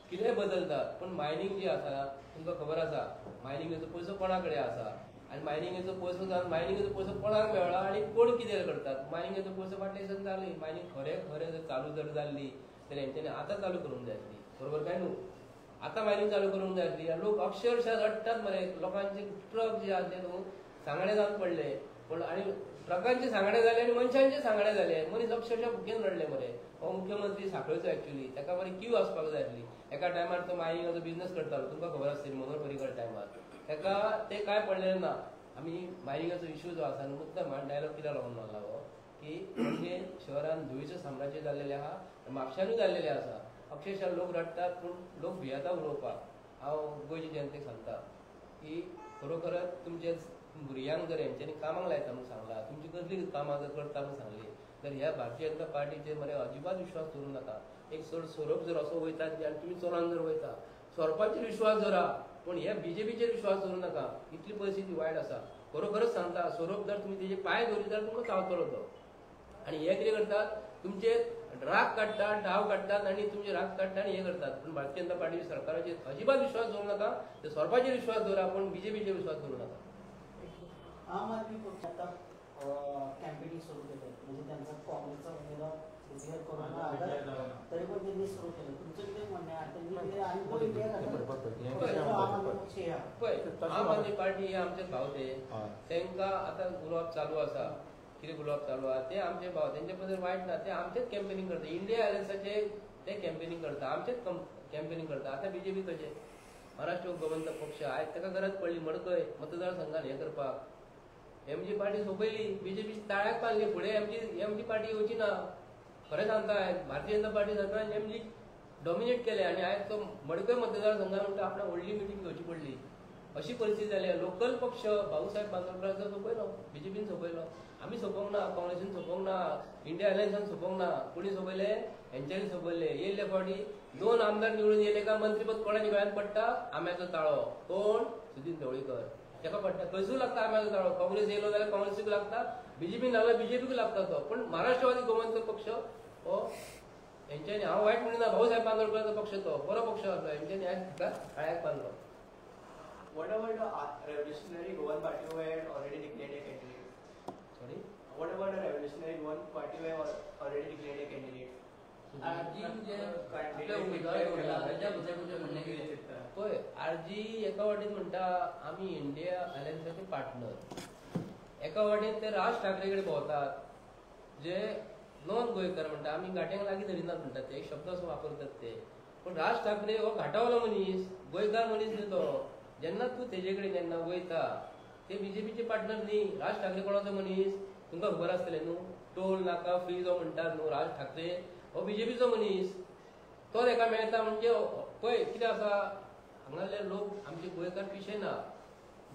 कितेंय बदलतात पण मायनिंग जी आसा तुमकां खबर आसा मायनिंगेचो पयसो कोणा कडेन आसा आनी मायनिंगेचो पयसो जावन मायनिंगेचो पयसो कोणाक मेळ्ळा आनी कोण कितें करतात मायनिंगेचो पयसो वाटेसन जाली मायनिंग खरें जर चालू जर जाल्ली जाल्यार हेंच्यांनी आतां चालू करूंक जाय आसली बरोबर काय न्हू आतां मायनिंग चालू करूंक जाय आसली आनी लोक अक्षरशः रडटात मरे लोकांचे ट्रक जे आसा ते न्हू सांगणे जावन पडले पण आनी ट्रकांचे सांगणे जाले आनी मनशांचे सांगणे जाले मनीस अक्षरशः भुकेन रडले मरे हो मुख्यमंत्री सांखळेचो एक्चुअली ताका बरी क्यू आसपाक जाय आसली एका टायमार तो मायनिंगाचो बिझनेस करतालो तुमकां खबर आसतली मनोहर पर्रीकर टायमार ताका ते काय पडलेले ना आमी मायनिंगाचो इश्यू जो आसा न्हू मुद्दाम डायलॉग कित्याक लागून मारला हो की म्हणजे शहरान धुळीचें साम्राज्य जाल्लेलें आहा म्हापशानूय जाल्लेलें आसा अक्षरशः लोक रडटात पूण लोक भियेता उलोवपाक हांव गोंयचे जनतेक सांगता की खरोखरच तुमचे भुरग्यांक जर हेंच्यांनी कामाक लायता म्हणून सांगला तुमची कसली कामां जर करता म्हणून सांगली तर ह्या भारतीय जनता पार्टीचेर मरे अजिबात विश्वास दवरूं नाका एक सोरोप जर असो वयता आनी तुमी चोरान जर वयता सोरपाचेर विश्वास धरा पूण ह्या बीजेपीचेर विश्वास दवरूं नाका इतली परिस्थिती वायट आसा खरोखरच सांगता सोरोप जर तुमी तेजे पांय दवरले जाल्यार तुमकां चावतलो तो आनी हे कितें करतात तुमचे राग काडटात डाव काडटात आनी तुमचे राग काडटात आनी हे करतात पूण भारतीय जनता पार्टी सरकाराचेर अजिबात विश्वास दवरूं नाका ते सोरपाचेर विश्वास दवरा पूण बीजेपीचेर विश्वास दवरूं नाका आम आदमी पक्ष आता कॅम्पेनिंग सुरू केलं म्हणजे त्यांचा काँग्रेसचा उमेदवार डिक्लेअर करून तरी पण त्यांनी सुरू केलं तुमचं किती म्हणणं आहे त्यांनी आम आदमी पक्ष या आम आदमी पार्टी हे आमचे भावते तांकां आतां गुलाब चालू आसा कितें गुलाब चालू आहा ते आमचे भाव तेंचे बद्दल वायट ना ते आमचेच कॅम्पेनिंग करता इंडिया अलायन्साचे ते कॅम्पेनिंग करता आमचेच कॅम्पेनिंग करता आतां बीजेपी कशें महाराष्ट्र गोवंतक पक्ष आयज ताका गरज पडली मडकय मतदारसंघान हें करपाक एमजी पार्टी सोंपयली बीजेपी ताळ्याक पावली फुडें एमजी पार्टी येवची ना खरें सांगता भारतीय जनता पार्टी सरकारान एमजी डॉमिनेट केले आनी आयज तो मडकय मतदारसंघान म्हणटा आपणाक व्हडली मिटींग घेवची पडली अशी परिस्थिती जाली लोकल पक्ष भाऊसाहेब बांदोडकरांचो सोंपयलो बीजेपीन सोंपयलो आमी सोंपोवंक ना काँग्रेसीन सोंपोवंक ना इंडिया अलायन्सान सोंपोवंक ना कोणी सोंपयले हेंच्यांनी सोंपयले येयल्ले फावटी 2 आमदार निवडून येयले का मंत्रीपद कोणाच्या गळ्यात पडटा आम्याचो ताळो कोण सुदीन ढवळीकर ताका पडटा खंयसूय लागता आम्याचो ताळो काँग्रेस येयलो जाल्यार काँग्रेसीक लागता बीजेपीन लागला बीजेपीक लागता तो पण महाराष्ट्रवादी गोवंतक पक्ष हो हेंच्यांनी हांव वायट म्हणना भाऊसाहेब बांदोडकरांचो पक्ष तो बरो पक्ष आसा हेंच्यांनी आयज ताका ताळ्याक बांदलो What about the revolutionary Goan party who had already declared a candidate? Sorry? What about the revolutionary Goan party who had already declared a candidate? पळय आरजी एका वाटेन म्हणटा आमी इंडिया अलायन्साचे पार्टनर एका वाटेन ते राज ठाकरे कडेन भोंवतात जे नॉन गोंयकार म्हणटा आमी घाट्यांक लागीं धरिनात म्हणटात ते एक शब्द असो वापरतात ते पण राज ठाकरे हो घाटावलो मनीस गोंयकार मनीस न्ही तो जेन्ना तूं तेजे कडेन जेन्ना वयता ते बीजेपीचे पार्टनर न्ही राज ठाकरे कोणाचो मनीस तुमकां खबर आसतलें न्हू टोल नाका फ्री जो म्हणटात न्हू राज ठाकरे हो बीजेपीचो मनीस तो ताका मेळटा म्हणजे पळय कितें आसा हांगासले लोक आमचे गोंयकार पिशे ना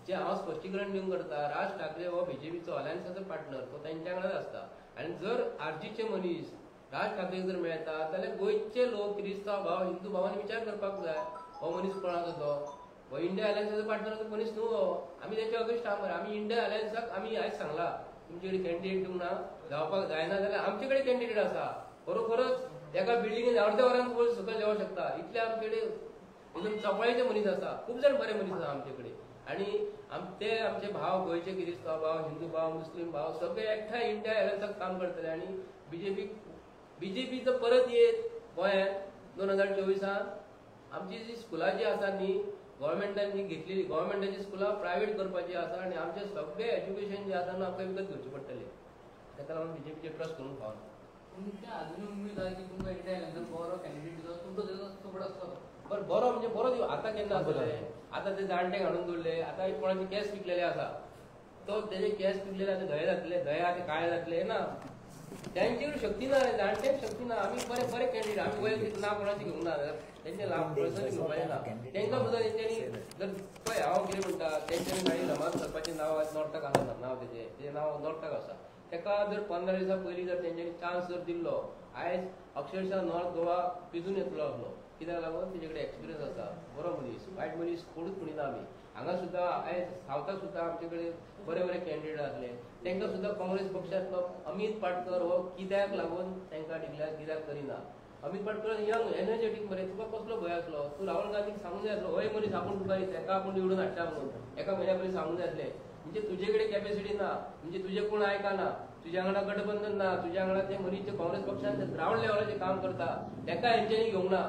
जे हांव स्पश्टीकरण दिवंक करता राज ठाकरे हो बीजेपीचो अलायन्साचो पार्टनर तो तांच्या कडेन आसता आनी जर आरजीचे मनीस राज ठाकरेक जर मेळटा जाल्यार गोंयचे लोक क्रिस्तांव भाव हिंदू भावांनी विचार करपाक जाय हो मनीस कोणाचो तो हो इंडिया अलायन्साचो पार्टनराचो मनीस न्हू हो आमी तेच्या अगेन्स्ट आहा मरे आमी इंडिया अलायन्साक आमी आयज सांगला तुमचे कडेन कॅन्डिडेट दिवंक ना जावपाक जायना जाल्यार आमचे कडेन कॅन्डिडेट आसा खरोखरच एका बिल्डिंगेत अर्ध्या वरांत वयर सकयल देवं शकता इतले आमचे एकदम चपळायचे मनीस आसा खूप जाण बरे मनीस आसा आमचे कडेन आणि ते आमचे भाव गोंयचे किरिस्तांव भाव हिंदू भाव मुस्लिम भाव सगळे एकठांय इंडिया एलायन्साक काम करतले आणि बीजेपीचं परत येत गोंयांत 2024 आमची जी स्कुलां जी आसा न्ही गव्हर्मेंटांनी घेतलेली गव्हर्मेंटाची स्कुलां प्रायवेट करपाची आसा आणि आमचे सगळे एज्युकेशन जे आसा न्हू आमकां विकत घेवचे पडटले ताका लागून बीजेपीचेर ट्रस्ट करूंक फावना तुमकां अजून उमेद आसा की तुमकां इंडिया एलायन्साक बरो कॅन्डिडेट जो तुमचो फुडें आसतलो बरं बरो म्हणजे बरो दिवं आतां केन्ना आसतले आतां ते जाणटे हाडून दवरले आतां कोणाचे केस पिकलेले आसा तो तेजे केस पिकलेले आतां धंय जातले धंय आतां काळे जातले ना त्यांची शक्ती ना जाणट्यांक शक्ती ना आमी बरे बरे कॅन्डिडेट आमी वैयक्तीक नांव कोणाचें घेवंक ना तेंचे लाभ पर्सनली घेवपाचें ना तेंकां सुद्दां तेंच्यांनी जर पळय हांव कितें म्हणटा तेंच्यांनी गाडी रमाज करपाचें नांव नॉर्थाक आसा नांव तेजें नांव नॉर्थाक आसा तेका जर 15 दिसां पयलीं जर तेंच्यांनी चान्स जर दिल्लो आयज अक्षरशः नॉर्थ गोवा पिजून येतलो आसलो कित्याक लागून तेजे कडेन एक्सपिरियन्स आसा बरो मनीस वायट मनीस कोणूच म्हणिना आमी हांगा सुद्दां आयज सावथाक सुद्दां आमचे कडेन बरे बरे कॅन्डिडेट आसले तांकां सुद्दां काँग्रेस पक्षांतलो अमित पाटकर हो कित्याक लागून तांकां डिक्लेअर कित्याक करिना अमित पाटकर यंग एनर्जेटीक मरे तुका कसलो भंय आसलो तूं राहुल गांधीक सांगूंक जाय आसलो हय मनीस आपूण तुका ताका आपूण निवडून हाडटा म्हणून एका म्हयन्या पयलीं सांगूंक जाय आसलें म्हणजे तुजे कडेन कॅपेसिटी ना म्हणजे तुजे कोण आयकना तुज्या वांगडा गठबंधन ना तुज्या वांगडा ते मनीस जे काँग्रेस पक्षान ग्राउंड लेवलाचेर काम करता ताका हेंच्यांनी घेवंक ना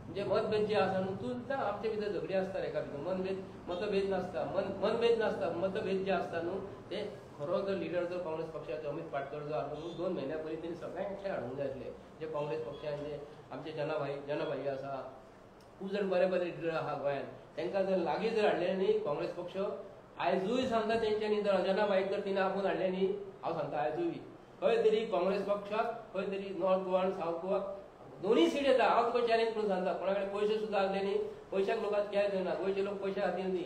म्हणजे मतभेद जे आसा न्हू तूं आमचे भितर झगडी आसता एका भितर मतभेद नासता मनभेद नासता मतभेद जे आसता न्हू ते खरो जर लिडर जर काँग्रेस पक्षाचो अमित पाटकर जो आसा न्हू 2 म्हयन्या पयलीं तेणी सगळ्यांक एकठांय हाडूंक जाय आसले जे काँग्रेस पक्षान जे आमचे जनाभाई आसा खूब जाण बरे बरे लिडर आहा गोंयांत तांकां जर लागीं जर हाडले न्ही काँग्रेस पक्ष आयजूय सांगता तेंच्यांनी जर जनाभाईक जर तिने आपूण हाडले न्ही हांव सांगता आयजूय खंय तरी काँग्रेस पक्षाक खंय तरी नॉर्थ गोवा आनी सावथ गोवा दोन्ही सीट येता हांव तुका चॅलेंज करून सांगता कोणा कडेन पयशे सुद्दां आसले न्ही पयशाक लोकांक कॅर करना गोंयचे लोक पयशा खातीर न्ही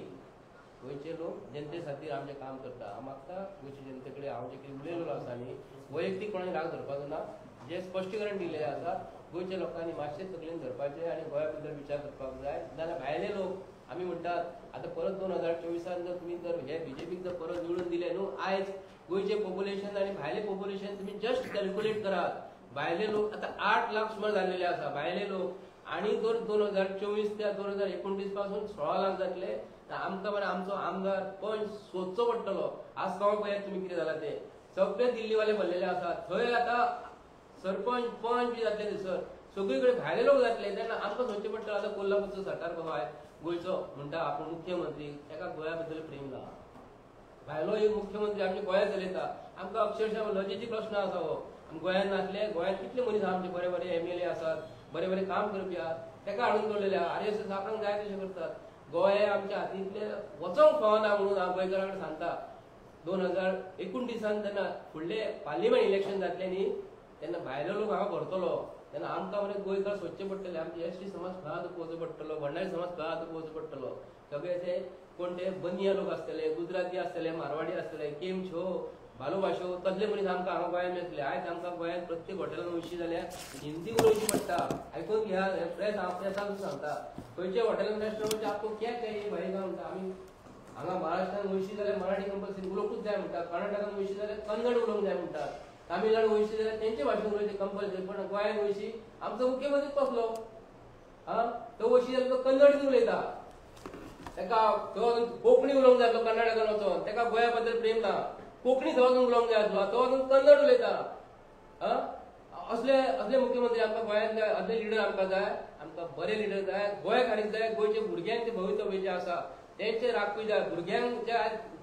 गोंयचे लोक जनते खातीर आमचें काम करता हांव मागता गोंयचे जनते कडेन हांव जे कितें उलयलो आसा न्ही वैयक्तीक कोणाक राग धरपाचो ना जे स्पश्टीकरण दिलेलें आसा गोंयच्या लोकांनी मातशें तकलेन धरपाचें आनी गोंया बद्दल विचार करपाक जाय नाजाल्यार भायले लोक आमी म्हणटात आतां परत 2024 जर तुमी जर हे बीजेपीक जर परत निवडून दिले न्हू आयज गोंयचे पॉप्युलेशन आनी भायले पॉप्युलेशन तुमी जस्ट कॅल्क्युलेट करात भायले लोक आता 8 लाख सुमार जाल्लेले आसा भायले लोक आणि जर 2024 ते 2029 पासून 16 लाख जातले आमकां मरे आमचो आमदार पंच सोदचो पडटलो आज गांव पळयात तुमी कितें जाला ते सगळे दिल्लीवाले भरलेले आसा थंय आतां सरपंच पंच बी जातले थंयसर सगळी कडेन भायले लोक जातले तेन्ना आमकां सोदचें पडटलो आतां कोल्हापूरचो सरकार कसो आय गोंयचो म्हणटा आपूण मुख्यमंत्री ताका गोंया बद्दल प्रेम ना भायलो एक मुख्यमंत्री आमचे गोंयांत चलयता आमकां अक्षरशः लॉजिस्टीक प्रश्न आसा हो गोंयांत नासले गोंयांत कितले मनीस आमचे बरे बरे MLA आसात बरे बरे काम करपी आहात ताका हाडून दवरलेले आहा RSS आपणाक जाय तशें करतात गोंय आमच्या हातींतले वचोंक फावना म्हणून हांव गोंयकारा कडेन सांगता 2029 तेन्ना फुडले पार्लिमेंट इलेक्शन जातले न्ही तेन्ना भायलो लोक हांगा भरतलो तेन्ना आमकां मरे गोंयकार सोदचे पडटले आमचे ST समाज खंय आतां पळोवचो पडटलो भंडारी समाज खंय आतां पळोवचो पडटलो सगळे ते कोण ते बनिया लोक आसतले गुजराती आसतले मारवाडी आसतले केमछो भालो भाशो तसले मनीस आमकां हांगा गोंयांत मेळटले आयज आमकां गोंयांत प्रत्येक हॉटेलान वयशी जाल्यार हिंदी उलोवची पडटा आयकून घ्या प्रेस हांव प्रेसाक सांगता खंयच्या हॉटेलान रेस्टॉरंट आपको क्या चाहिए भाई काय म्हणटा आमी हांगा महाराष्ट्रान वयशी जाल्यार मराठी कंपल्सरी उलोवंकूच जाय म्हणटा कर्नाटकान वयशी जाल्यार कन्नड उलोवंक जाय म्हणटात तामिळनाडू वयशी जाल्यार तेंचे भाशेन उलोवचें कंपल्सरी पण गोंयांत वयशी आमचो मुख्यमंत्री कसलो हा तो वयशी जाल्यार तो कन्नड उलयता ताका तो कोंकणी उलोवंक जाय तो कर्नाटकान वचोन ताका गोंया बद्दल प्रेम ना कोंकणी थंय वचून उलोवंक जाय आसलो तो वचून कन्नड उलयता असले मुख्यमंत्री आमकां गोंयांतले असले लिडर आमकां जाय आमकां बरे लिडर जाय गोंयकारीक जाय गोंयच्या भुरग्यांचे भवितव्य जे आसा तेंचे राखपी जाय भुरग्यांक जे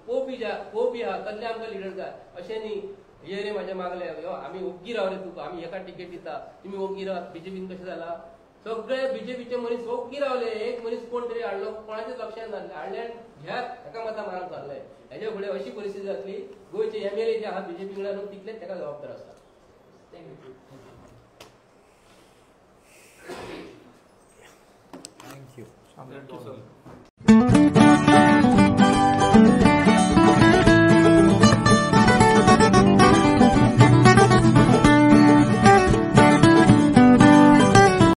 पोवपी आहा तसले आमकां लिडर जाय अशें न्ही हे रे म्हाजे मागले आमी ओग्गी राव रे तुका आमी एका टिकेट दिता तुमी ओग्गी राव बीजेपीन कशें जाला सगळे बीजेपीचे मनीस ओग्गी रावले एक मनीस कोण तरी हाडलो कोणाचेच लक्षांत नासलें हाडले आनी घ्यात एका मतां मारून चालले हेजे फुडें अशी परिस्थिती जातली गोंयचे MLA जे आहा बीजेपी कडल्यान तितलेच ताका जबाबदार आसा थँक्यू